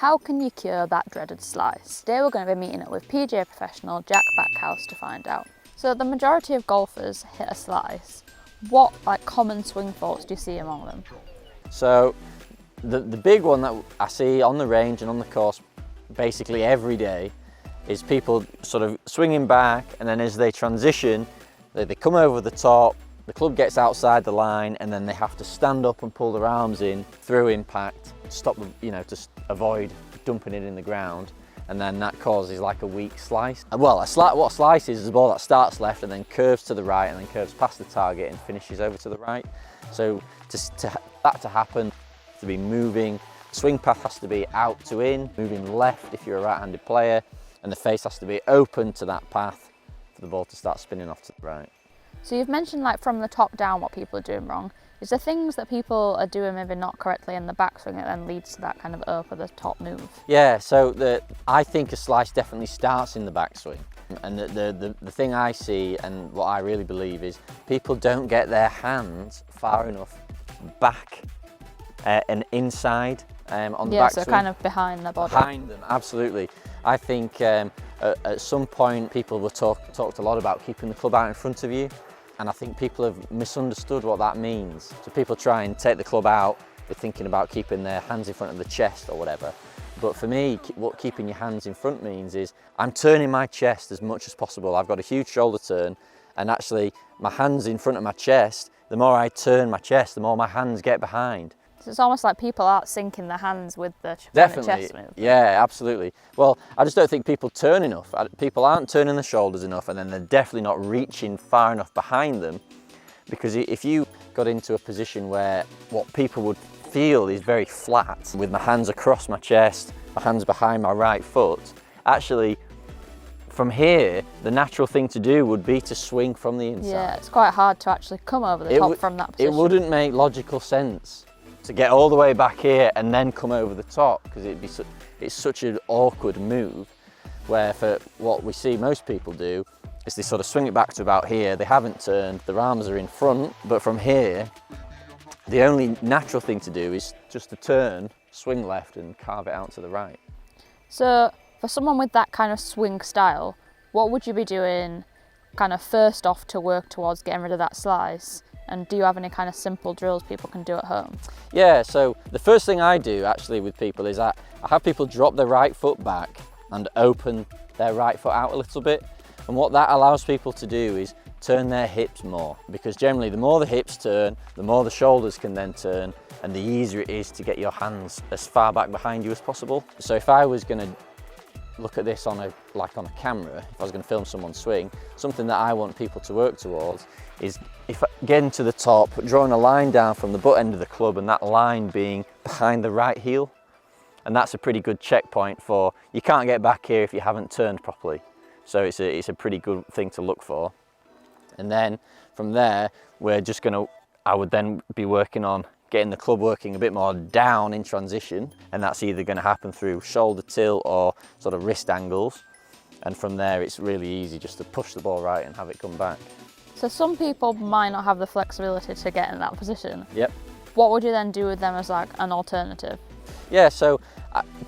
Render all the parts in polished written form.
How can you cure that dreaded slice? Today we're going to be meeting up with PGA Professional Jack Backhouse to find out. So the majority of golfers hit a slice. What common swing faults do you see among them? So the big one that I see on the range and on the course basically every day is people sort of swinging back, and then as they transition, they come over the top, the club gets outside the line, and then they have to stand up and pull their arms in through impact, stop the, to avoid dumping it in the ground, and then that causes like a weak slice. Well, what a slice is a ball that starts left and then curves to the right and then curves past the target and finishes over to the right. So that to happen, to be moving, swing path has to be out to in, moving left if you're a right-handed player, and the face has to be open to that path for the ball to start spinning off to the right. So you've mentioned from the top down what people are doing wrong. Is there things that people are doing maybe not correctly in the backswing that then leads to that kind of over the top move? Yeah, so I think a slice definitely starts in the backswing. And the thing I see and what I really believe is people don't get their hands far enough back and inside on the backswing. Yeah, so kind of behind the body. Behind them, absolutely. I think at some point people were talked a lot about keeping the club out in front of you. And I think people have misunderstood what that means. So people try and take the club out with thinking about keeping their hands in front of the chest or whatever. But for me, what keeping your hands in front means is I'm turning my chest as much as possible. I've got a huge shoulder turn, and actually my hands in front of my chest, the more I turn my chest, the more my hands get behind. So it's almost like people aren't syncing their hands with the chest move. Yeah, absolutely. Well, I just don't think people turn enough. People aren't turning the shoulders enough, and then they're definitely not reaching far enough behind them. Because if you got into a position where what people would feel is very flat, with my hands across my chest, my hands behind my right foot, actually from here, the natural thing to do would be to swing from the inside. Yeah, it's quite hard to actually come over the top from that position. It wouldn't make logical sense to get all the way back here and then come over the top, because it's such an awkward move, where for what we see most people do is they sort of swing it back to about here, they haven't turned, their arms are in front, but from here, the only natural thing to do is just to turn, swing left and carve it out to the right. So for someone with that kind of swing style, what would you be doing kind of first off to work towards getting rid of that slice? And do you have any kind of simple drills people can do at home? Yeah, so the first thing I do actually with people is I have people drop their right foot back and open their right foot out a little bit. And what that allows people to do is turn their hips more, because generally the more the hips turn, the more the shoulders can then turn, and the easier it is to get your hands as far back behind you as possible. So if I was going to look at this on a camera, if I was going to film someone swing, something that I want people to work towards is if getting to the top, drawing a line down from the butt end of the club, and that line being behind the right heel. And that's a pretty good checkpoint for, you can't get back here if you haven't turned properly. So it's a pretty good thing to look for. And then from there, I would then be working on getting the club working a bit more down in transition, and that's either going to happen through shoulder tilt or sort of wrist angles. And from there, it's really easy just to push the ball right and have it come back. So some people might not have the flexibility to get in that position. Yep. What would you then do with them as an alternative? Yeah, so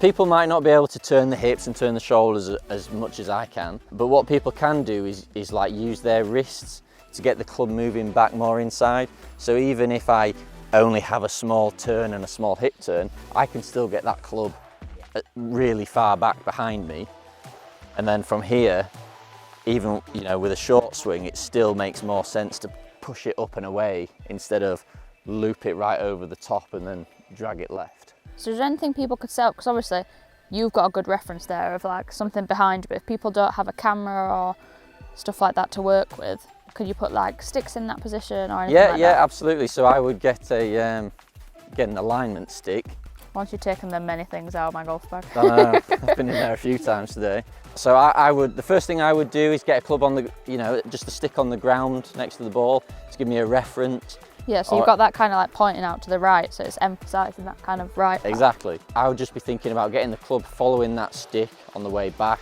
people might not be able to turn the hips and turn the shoulders as much as I can, but what people can do is use their wrists to get the club moving back more inside. So even if I only have a small turn and a small hip turn, I can still get that club really far back behind me. And then from here, even with a short swing, it still makes more sense to push it up and away instead of loop it right over the top and then drag it left. So is there anything people could set up? Because obviously you've got a good reference there of something behind you, but if people don't have a camera or stuff like that to work with, could you put sticks in that position or anything like that? Yeah, absolutely. So I would get an alignment stick. Once you've taken the many things out of my golf bag. I know, I've been in there a few times today. So the first thing I would do is get a club on just a stick on the ground next to the ball to give me a reference. Yeah, so you've got that kind of pointing out to the right, so it's emphasising that kind of right. Exactly. I would just be thinking about getting the club following that stick on the way back,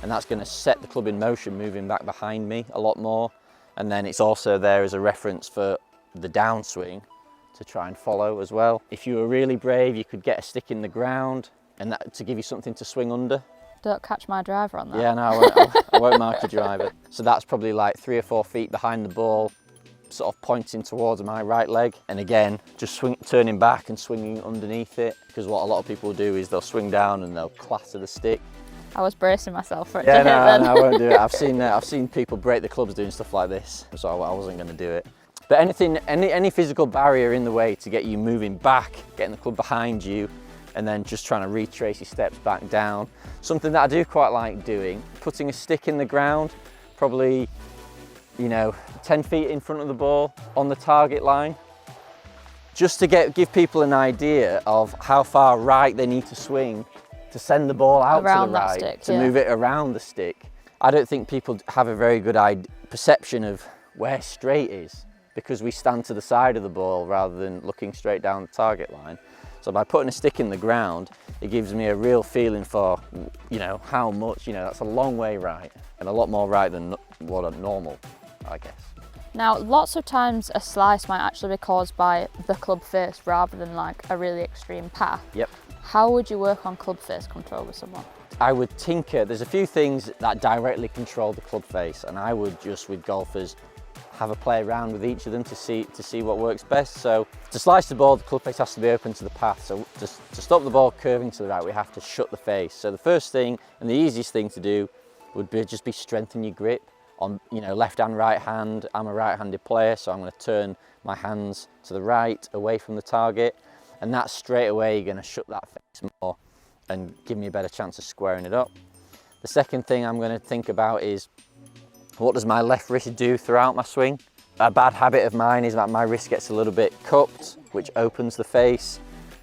and that's going to set the club in motion, moving back behind me a lot more. And then it's also there as a reference for the downswing to try and follow as well. If you were really brave, you could get a stick in the ground and that to give you something to swing under. Don't catch my driver on that. Yeah, no, I won't mark your driver. So that's probably like 3 or 4 feet behind the ball, sort of pointing towards my right leg. And again, just turning back and swinging underneath it, because what a lot of people do is they'll swing down and they'll clatter the stick. I was bracing myself for it Yeah, to hit then. no, I won't do it. I've seen people break the clubs doing stuff like this, so I wasn't going to do it. But any physical barrier in the way to get you moving back, getting the club behind you, and then just trying to retrace your steps back down. Something that I do quite like doing, putting a stick in the ground, probably, 10 feet in front of the ball on the target line, just to give people an idea of how far right they need to swing to send the ball out around to the right, stick, to yeah. move it around the stick. I don't think people have a very good perception of where straight is, because we stand to the side of the ball rather than looking straight down the target line. So by putting a stick in the ground, it gives me a real feeling for, how much, that's a long way right, and a lot more right than what a normal, I guess. Now, lots of times a slice might actually be caused by the club face rather than like a really extreme path. Yep. How would you work on club face control with someone? I would tinker. There's a few things that directly control the club face, and I would just, with golfers, have a play around with each of them to see what works best. So to slice the ball, the club face has to be open to the path. So to stop the ball curving to the right, we have to shut the face. So the first thing and the easiest thing to do would be just strengthen your grip on, left hand, right hand. I'm a right-handed player, so I'm going to turn my hands to the right, away from the target, and that's straight away going to shut that face more and give me a better chance of squaring it up. The second thing I'm going to think about is, what does my left wrist do throughout my swing? A bad habit of mine is that my wrist gets a little bit cupped, which opens the face,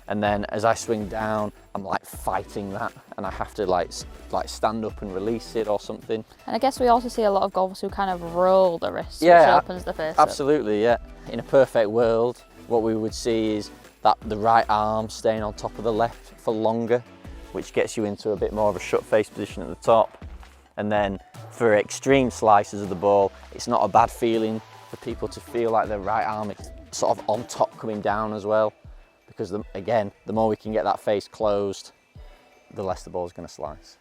and then as I swing down, I'm like fighting that, and I have to like stand up and release it or something. And I guess we also see a lot of golfers who kind of roll the wrist, which opens the face Absolutely, yeah. In a perfect world, what we would see is that the right arm staying on top of the left for longer, which gets you into a bit more of a shut face position at the top. And then for extreme slices of the ball, it's not a bad feeling for people to feel like their right arm is sort of on top coming down as well, because again, the more we can get that face closed, the less the ball's going to slice.